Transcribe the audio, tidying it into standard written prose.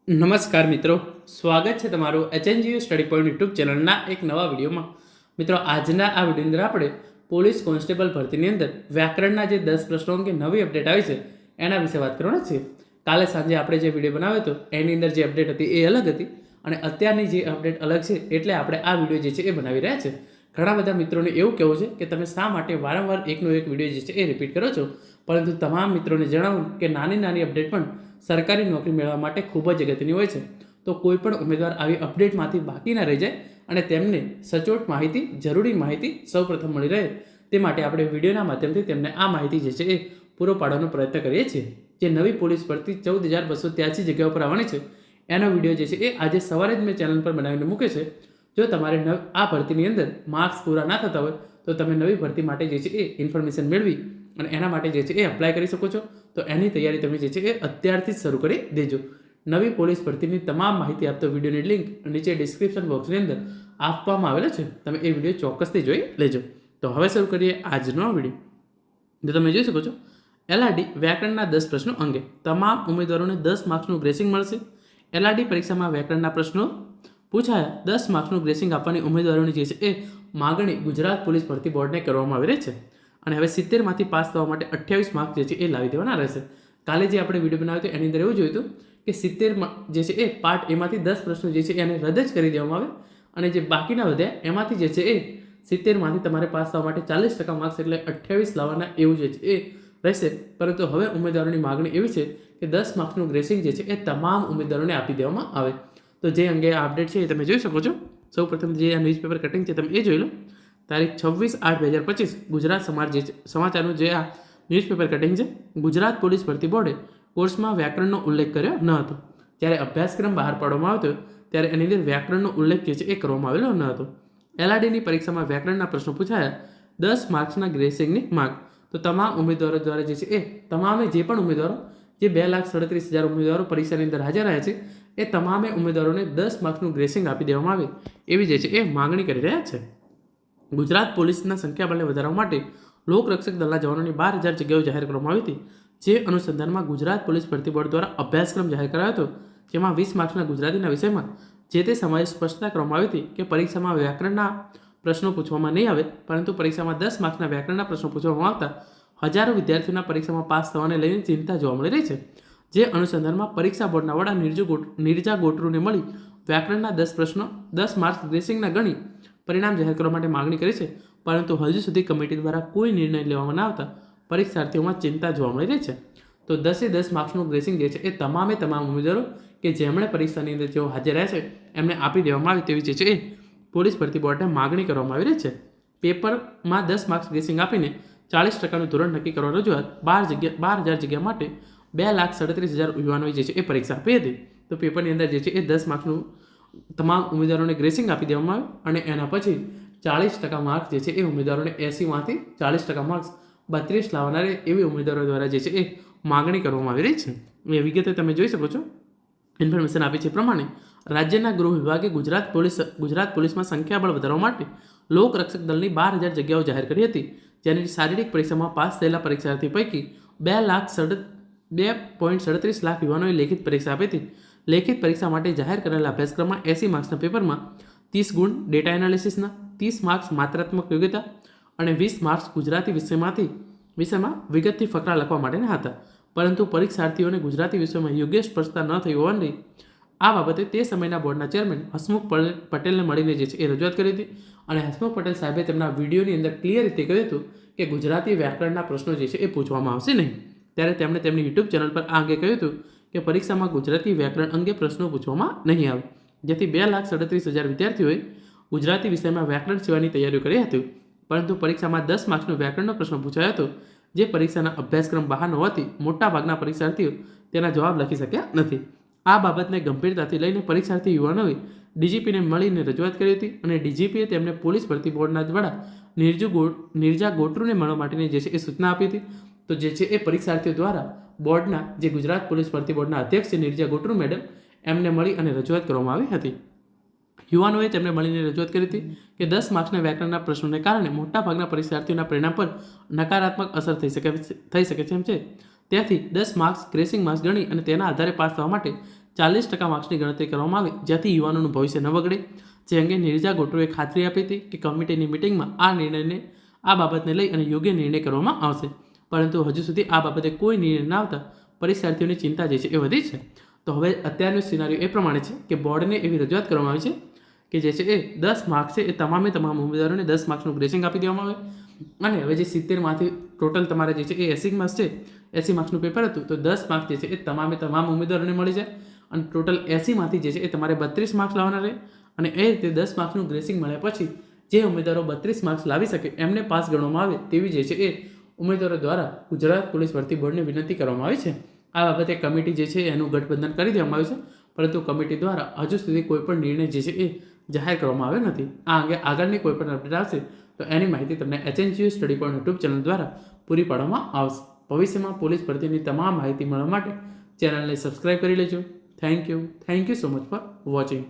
નમસ્કાર મિત્રો, સ્વાગત છે તમારું એચએનજીયુ સ્ટડી પોઈન્ટ યુટ્યુબ ચેનલના એક નવા વિડીયોમાં. મિત્રો, આજના આ વિડીયોની અંદર આપણે પોલીસ કોન્સ્ટેબલ ભરતીની અંદર વ્યાકરણના જે 10 પ્રશ્નો અંગે નવી અપડેટ આવી છે એના વિશે વાત કરવાના છે. કાલે સાંજે આપણે જે વિડીયો બનાવ્યો હતો એની અંદર જે અપડેટ હતી એ અલગ હતી અને અત્યારની જે અપડેટ અલગ છે, એટલે આપણે આ વિડીયો જે છે એ બનાવી રહ્યા છે. ઘણા બધા મિત્રોને એવું કહેવું છે કે તમે શા માટે વારંવાર એકનો એક વિડીયો જે છે એ રિપીટ કરો છો, પરંતુ તમામ મિત્રોને જણાવું કે નાની નાની અપડેટ પણ સરકારી નોકરી મેળવવા માટે ખૂબ જ અગત્યની હોય છે. તો કોઈ પણ ઉમેદવાર આવી અપડેટમાંથી બાકી ના રહી જાય અને તેમને સચોટ માહિતી, જરૂરી માહિતી સૌપ્રથમ મળી રહે તે માટે આપણે વિડીયોના માધ્યમથી તેમને આ માહિતી જે છે એ પૂરો પાડવાનો પ્રયત્ન કરીએ છીએ. જે નવી પોલીસ ભરતી 14,283 જગ્યાઓ પર આવવાની છે એનો વિડીયો જે છે એ આજે સવારે જ મેં ચેનલ પર બનાવીને મૂકે છે. જો તમારે આ ભરતીની અંદર માર્ક્સ પૂરા ના થતા હોય તો તમે નવી ભરતી માટે જે છે એ ઇન્ફોર્મેશન મેળવી અને એના માટે જે છે એ અપ્લાય કરી શકો છો. તો એની તૈયારી તમે જે છે એ અત્યારથી જ શરૂ કરી દેજો. નવી પોલીસ ભરતીની તમામ માહિતી આપતો વિડીયોની લિંક નીચે ડિસ્ક્રિપ્શન બોક્સની અંદર આપવામાં આવેલો છે. તમે એ વિડીયો ચોક્કસથી જોઈ લેજો. તો હવે શરૂ કરીએ આજનો વિડીયો. જો તમે જોઈ શકો છો, એલઆરડી વ્યાકરણના 10 પ્રશ્નો અંગે તમામ ઉમેદવારોને 10 માર્ક્સનું ગ્રેસિંગ મળશે. એલઆરડી પરીક્ષામાં વ્યાકરણના પ્રશ્નો પૂછાયા 10 માર્ક્સનું ગ્રેસિંગ આપવાની ઉમેદવારોની જે છે એ માગણી ગુજરાત પોલીસ ભરતી બોર્ડને કરવામાં આવી રહી છે. અને હવે 70માંથી પાસ થવા માટે 28 માર્ક્સ જે છે એ લાવી દેવાના રહેશે. કાલે જે આપણે વિડીયો બનાવ્યો હતો એની અંદર એવું જોયું હતું કે 70 જે છે એ પાર્ટ એમાંથી 10 પ્રશ્નો જે છે એને રદ જ કરી દેવામાં આવે અને જે બાકીના વધ્યા એમાંથી જે છે એ 70માંથી તમારે પાસ થવા માટે 40% માર્ક્સ એટલે 28 લાવવાના એવું જે છે એ રહેશે. પરંતુ હવે ઉમેદવારોની માગણી એવી છે કે 10 માર્ક્સનું ગ્રેસિંગ જે છે એ તમામ ઉમેદવારોને આપી દેવામાં આવે. તો જે અંગે આ અપડેટ છે એ તમે જોઈ શકો છો. સૌપ્રથમ જે આ ન્યૂઝપેપર કટિંગ છે તમે એ જોઈ લો. તારીખ 26/8/2025 ગુજરાત સમાચારનું જે આ ન્યૂઝપેપર કટિંગ છે. ગુજરાત પોલીસ ભરતી બોર્ડે કોર્સમાં વ્યાકરણનો ઉલ્લેખ કર્યો ન હતો. જ્યારે અભ્યાસક્રમ બહાર પાડવામાં આવ્યો ત્યારે એની અંદર વ્યાકરણનો ઉલ્લેખ જે છે એ કરવામાં આવેલો ન હતો. એલઆરડીની પરીક્ષામાં વ્યાકરણના પ્રશ્નો પૂછાયા 10 માર્ક્સના ગ્રેસિંગની માંગ. તો તમામ ઉમેદવારો દ્વારા જે છે એ તમામે જે પણ ઉમેદવારો જે 2,37,000 ઉમેદવારો પરીક્ષાની અંદર હાજર રહ્યા છે એ તમામે ઉમેદવારોને 10 માર્ક્સનું ગ્રેસિંગ આપી દેવામાં આવે એવી જે છે એ માંગણી કરી રહ્યા છે. ગુજરાત પોલીસના સંખ્યાબળને વધારવા માટે લોકરક્ષક દળના જવાનોની 12,000 જગ્યાઓ જાહેર કરવામાં આવી હતી. જે અનુસંધાનમાં ગુજરાત પોલીસ ભરતી બોર્ડ દ્વારા અભ્યાસક્રમ જાહેર કરાયો હતો, જેમાં 20 માર્ક્સના ગુજરાતીના વિષયમાં જે તે સમયે સ્પષ્ટતા કરવામાં આવી હતી કે પરીક્ષામાં વ્યાકરણના પ્રશ્નો પૂછવામાં નહીં આવે, પરંતુ પરીક્ષામાં 10 માર્ક્સના વ્યાકરણના પ્રશ્નો પૂછવામાં આવતા હજારો વિદ્યાર્થીઓના પરીક્ષામાં પાસ થવાને લઈને ચિંતા જોવા મળી રહી છે. જે અનુસંધાનમાં પરીક્ષા બોર્ડના વડા નિરજા ગોટરુને મળી વ્યાકરણના 10 માર્ક્સ ગ્રેસિંગના ગણી પરિણામ જાહેર કરવા માટે માગણી કરી છે, પરંતુ હજુ સુધી કમિટી દ્વારા કોઈ નિર્ણય લેવામાં ના આવતા પરીક્ષાર્થીઓમાં ચિંતા જોવા મળી રહી છે. તો 10 માર્ક્સનું ગ્રેસિંગ જે છે એ તમામ ઉમેદવારો કે જેમણે પરીક્ષાની અંદર જેઓ હાજર રહ્યા છે એમને આપી દેવામાં આવે તેવી જે છે એ પોલીસ ભરતી બોર્ડને માગણી કરવામાં આવી રહી છે. પેપરમાં 10 માર્ક્સ ગ્રેસિંગ આપીને 40%નું ધોરણ નક્કી કરવા રજૂઆત 12,000 જગ્યા માટે 2,37,000 યુવાનોએ જે છે એ પરીક્ષા આપી હતી. તો પેપરની અંદર જે છે એ 10 માર્ક્સનું તમામ ઉમેદવારોને ગ્રેસિંગ આપી દેવામાં આવે અને એના પછી 40% માર્ક્સ જે છે એ ઉમેદવારોને 80માંથી 40% માર્ક્સ 32 લાવનાર એવી ઉમેદવારો દ્વારા જે છે એ માગણી કરવામાં આવી રહી છે. એ વિગતે તમે જોઈ શકો છો. ઇન્ફોર્મેશન આપી છે પ્રમાણે રાજ્યના ગૃહ વિભાગે ગુજરાત પોલીસમાં સંખ્યાબળ વધારવા માટે લોકરક્ષક દળની 12,000 જગ્યાઓ જાહેર કરી હતી. જેની શારીરિક પરીક્ષામાં પાસ થયેલા પરીક્ષાર્થી પૈકી 2.37 લાખ યુવાનોએ લેખિત પરીક્ષા આપી હતી. લેખિત પરીક્ષા માટે જાહેર કરેલા અભ્યાસક્રમમાં 80 માર્ક્સના પેપરમાં 30 ગુણ ડેટા એનાલિસિસના, 30 માર્ક્સ માત્રાત્મક યોગ્યતા અને 20 માર્ક્સ ગુજરાતી વિષયમાં વિગતથી ફકરા લખવા માટેના હતા. પરંતુ પરીક્ષાર્થીઓને ગુજરાતી વિષયમાં યોગ્ય સ્પષ્ટતા ન થઈ હોવાની આ બાબતે તે સમયના બોર્ડના ચેરમેન હસમુખ પટેલને મળીને જે છે એ રજૂઆત કરી હતી. અને હસમુખ પટેલ સાહેબે તેમના વિડીયોની અંદર ક્લિયર રીતે કહ્યું હતું કે ગુજરાતી વ્યાકરણના પ્રશ્નો જે છે એ પૂછવામાં આવશે નહીં. ત્યારે તેમણે તેમની યુટ્યુબ ચેનલ પર આ અંગે કહ્યું હતું કે પરીક્ષામાં ગુજરાતી વ્યાકરણ અંગે પ્રશ્નો પૂછવામાં નહીં આવે, જેથી 2,37,000 વિદ્યાર્થીઓએ ગુજરાતી વિષયમાં વ્યાકરણ સિવાયની તૈયારીઓ કરી હતી. પરંતુ પરીક્ષામાં 10 માર્ક્સનો વ્યાકરણનો પ્રશ્ન પૂછાયો હતો, જે પરીક્ષાના અભ્યાસક્રમ બહાર હોવાથી મોટાભાગના પરીક્ષાર્થીઓ તેના જવાબ લખી શક્યા નથી. આ બાબતને ગંભીરતાથી લઈને પરીક્ષાર્થી યુવાનોએ ડીજીપીને મળીને રજૂઆત કરી હતી અને ડીજીપીએ તેમને પોલીસ ભરતી બોર્ડના વડા નિરજા ગોટરુને મળવા માટેની જે છે એ સૂચના આપી હતી. તો જે છે એ પરીક્ષાર્થીઓ દ્વારા બોર્ડના જે ગુજરાત પોલીસ ભરતી બોર્ડના અધ્યક્ષ છે નિરજા ગોટરુ મેડમ એમને મળી અને રજૂઆત કરવામાં આવી હતી. યુવાનોએ તેમને મળીને રજૂઆત કરી હતી કે 10 માર્ક્સના વ્યાકરણના પ્રશ્નોને કારણે મોટાભાગના પરીક્ષાર્થીઓના પરિણામ પર નકારાત્મક અસર થઈ શકે છે. ત્યાંથી 10 માર્ક્સ ગ્રેસિંગ માર્ક્સ ગણી અને તેના આધારે પાસ થવા માટે 40% માર્ક્સની ગણતરી કરવામાં આવે જેથી યુવાનોનું ભવિષ્ય ન બગડે, જે અંગે નીરજા ગોટરોએ ખાતરી આપી હતી કે કમિટીની મિટિંગમાં આ બાબતને લઈ અને યોગ્ય નિર્ણય કરવામાં આવશે. પરંતુ હજુ સુધી આ બાબતે કોઈ નિર્ણય ન આવતા પરીક્ષાર્થીઓની ચિંતા જે છે એ વધી છે. તો હવે અત્યારનું સિનારીઓ એ પ્રમાણે છે કે બોર્ડને એવી રજૂઆત કરવામાં આવી છે કે જે છે એ 10 માર્ક્સ છે એ તમામ ઉમેદવારોને 10 માર્ક્સનું ગ્રેસિંગ આપી દેવામાં આવે. અને હવે જે 70માંથી ટોટલ તમારે જે છે એ 80 માર્ક્સ છે, 80 માર્ક્સનું પેપર હતું, તો 10 માર્ક્સ જે છે એ તમામ ઉમેદવારોને મળી જાય અને ટોટલ 80માંથી જે છે એ તમારે 32 માર્ક્સ લાવવાના રહે. અને એ રીતે 10 માર્ક્સનું ગ્રેસિંગ મળ્યા પછી જે ઉમેદવારો 32 માર્ક્સ લાવી શકે એમને પાસ ગણવામાં આવે તેવી જે છે એ ઉમેદવારો દ્વારા ગુજરાત પોલીસ ભરતી બોર્ડને વિનંતી કરવામાં આવી છે. આ બાબતે કમિટી જે છે એનું ગઠબંધન કરી દેવામાં આવ્યું છે, પરંતુ કમિટી દ્વારા હજુ સુધી કોઈ પણ નિર્ણય જે છે એ જાહેર કરવામાં આવ્યો નથી. આ અંગે આગળની કોઈ પણ અપડેટ આવશે તો એની માહિતી તમને HNGU study point YouTube channel દ્વારા પૂરી પાડવામાં આવશે. ભવિષ્યમાં પોલીસ ભરતીની તમામ માહિતી મળવા માટે ચેનલને સબસ્ક્રાઇબ કરી લેજો. Thank you so much for watching.